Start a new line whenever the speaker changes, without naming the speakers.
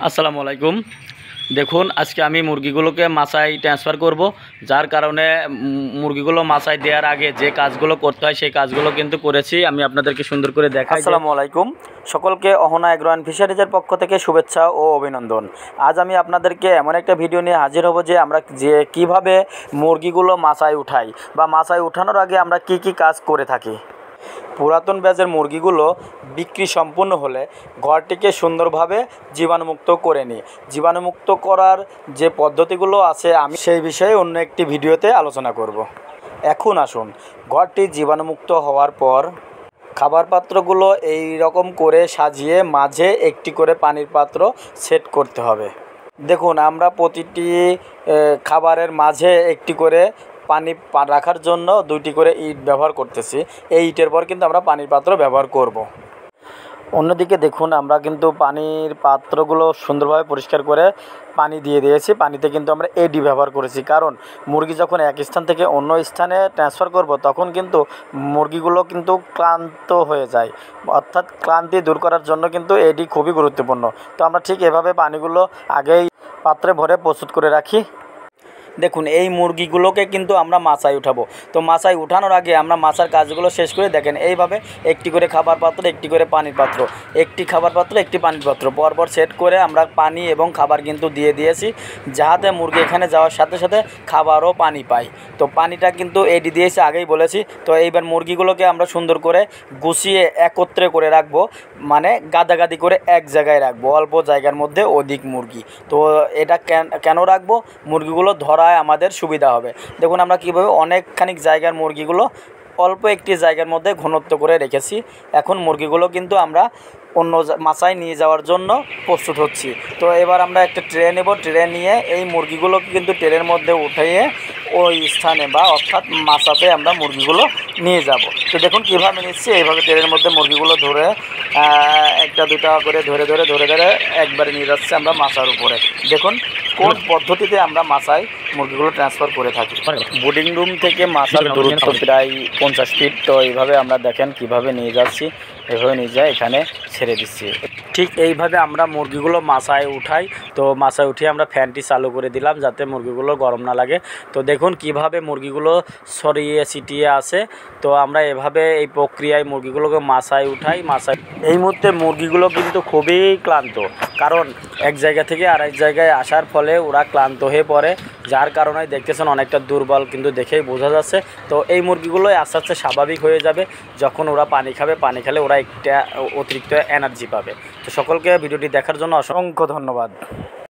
আসসালামু আলাইকুম। দেখুন আজকে আমি মুরগিগুলোকে মাচায় ট্রান্সফার করব, যার কারণে মুরগিগুলো মাচায় দেওয়ার আগে যে কাজগুলো করতে হয় সেই কাজগুলো কিন্তু করেছি। আমি আপনাদেরকে সুন্দর করে দেখাই।
আসসালামু আলাইকুম, সকলকে অহনা এগ্রো অ্যান্ড ফিশারিজের পক্ষ থেকে শুভেচ্ছা ও অভিনন্দন। আজ আমি আপনাদেরকে এমন একটা ভিডিও নিয়ে হাজির হব যে আমরা কিভাবে মুরগিগুলো মাচায় উঠাই বা মাচায় উঠানোর আগে আমরা কি কি কাজ করে থাকি। পুরাতন ব্যাচের মুরগিগুলো বিক্রি সম্পূর্ণ হলে ঘরটিকে সুন্দরভাবে জীবাণুমুক্ত করে নিই। জীবাণুমুক্ত করার যে পদ্ধতিগুলো আছে আমি সেই বিষয়ে অন্য একটি ভিডিওতে আলোচনা করব। এখন আসুন, ঘরটি জীবাণুমুক্ত হওয়ার পর খাবার পাত্রগুলো এই রকম করে সাজিয়ে মাঝে একটি করে পানির পাত্র সেট করতে হবে। দেখুন, আমরা প্রতিটি খাবারের মাঝে একটি করে পানি রাখার জন্য দুইটি করে ইট ব্যবহার করতেছি। এই ইটের পর কিন্তু আমরা পানির পাত্র ব্যবহার করব। অন্যদিকে দেখুন, আমরা কিন্তু পানির পাত্রগুলো সুন্দরভাবে পরিষ্কার করে পানি দিয়ে দিয়েছি। পানিতে কিন্তু আমরা এডি ব্যবহার করেছি, কারণ মুরগি যখন এক স্থান থেকে অন্য স্থানে ট্রান্সফার করব তখন কিন্তু মুরগিগুলো কিন্তু ক্লান্ত হয়ে যায়, অর্থাৎ ক্লান্তি দূর করার জন্য কিন্তু এডি খুবই গুরুত্বপূর্ণ। তো আমরা ঠিক এভাবে পানিগুলো আগেই পাত্রে ভরে প্রস্তুত করে রাখি। দেখুন, এই মুরগিগুলোকে কিন্তু আমরা মাচায় উঠাবো। তো মাচায় উঠানোর আগে আমরা মাচার কাজগুলো শেষ করে দেখেন এইভাবে একটি করে খাবার পাত্র, একটি করে পানির পাত্র, একটি খাবার পাত্র, একটি পানির পাত্র পরপর সেট করে আমরা পানি এবং খাবার কিন্তু দিয়ে দিয়েছি, যাহাতে মুরগি এখানে যাওয়ার সাথে সাথে খাবার ও পানি পায়। তো পানিটা কিন্তু এডি দিয়েছি, আগেই বলেছি। তো এইবার মুরগিগুলোকে আমরা সুন্দর করে গুছিয়ে একত্রে করে রাখবো, মানে গাদাগাদি করে এক জায়গায় রাখবো, অল্প জায়গার মধ্যে অধিক মুরগি। তো এটা কেন রাখবো? মুরগিগুলো ধরায় আমাদের সুবিধা হবে। দেখুন আমরা কীভাবে অনেকখানি জায়গার মুরগিগুলো অল্প একটি জায়গার মধ্যে ঘনত্ব করে রেখেছি। এখন মুরগিগুলো কিন্তু আমরা অন্য মাচায় নিয়ে যাওয়ার জন্য প্রস্তুত হচ্ছি। তো এবার আমরা একটা ট্রে নেব, ট্রে নিয়ে এই মুরগিগুলোকে কিন্তু ট্রের মধ্যে উঠিয়ে ওই স্থানে বা অর্থাৎ মাচাতে আমরা মুরগিগুলো নিয়ে যাব। তো দেখুন কীভাবে নিচ্ছি, এইভাবে ট্রেনের মধ্যে মুরগিগুলো ধরে একটা দুটা করে ধরে ধরে ধরে ধরে একবারে নিয়ে যাচ্ছে আমরা মাচার উপরে। দেখুন কোন পদ্ধতিতে আমরা মাচায় মুরগিগুলো ট্রান্সফার করে থাকি। বোর্ডিং রুম থেকে মাচার দূরত্ব প্রায় 50 ফিট। তো এইভাবে আমরা দেখেন কিভাবে নিয়ে যাচ্ছি, এভাবে নিয়ে যায় এখানে ছেড়ে দিচ্ছি। ঠিক এইভাবে আমরা মুরগিগুলো মাচায় উঠাই। তো মাচায় উঠিয়ে আমরা ফ্যানটি চালু করে দিলাম যাতে মুরগিগুলো গরম না লাগে। তো দেখুন কিভাবে মুরগিগুলো ছড়িয়ে ছিটিয়ে আছে। তো আমরা এভাবে এই প্রক্রিয়ায় মুরগিগুলোকে মাচায় উঠাই। মাচায় এই মুহূর্তে মুরগিগুলো কিন্তু খুবই ক্লান্ত, কারণ এক জায়গা থেকে আরেক জায়গায় আসার ফলে ওরা ক্লান্ত হয়ে পড়ে, যার কারণে দেখতেছেন অনেকটা দুর্বল কিন্তু দেখেই বোঝা যাচ্ছে। তো এই মুরগিগুলো আস্তে আস্তে স্বাভাবিক হয়ে যাবে, যখন ওরা পানি খাবে, পানি খেলে ওরা একটা অতিরিক্ত এনার্জি পাবে। তো সকলকে ভিডিওটি দেখার জন্য অসংখ্য ধন্যবাদ।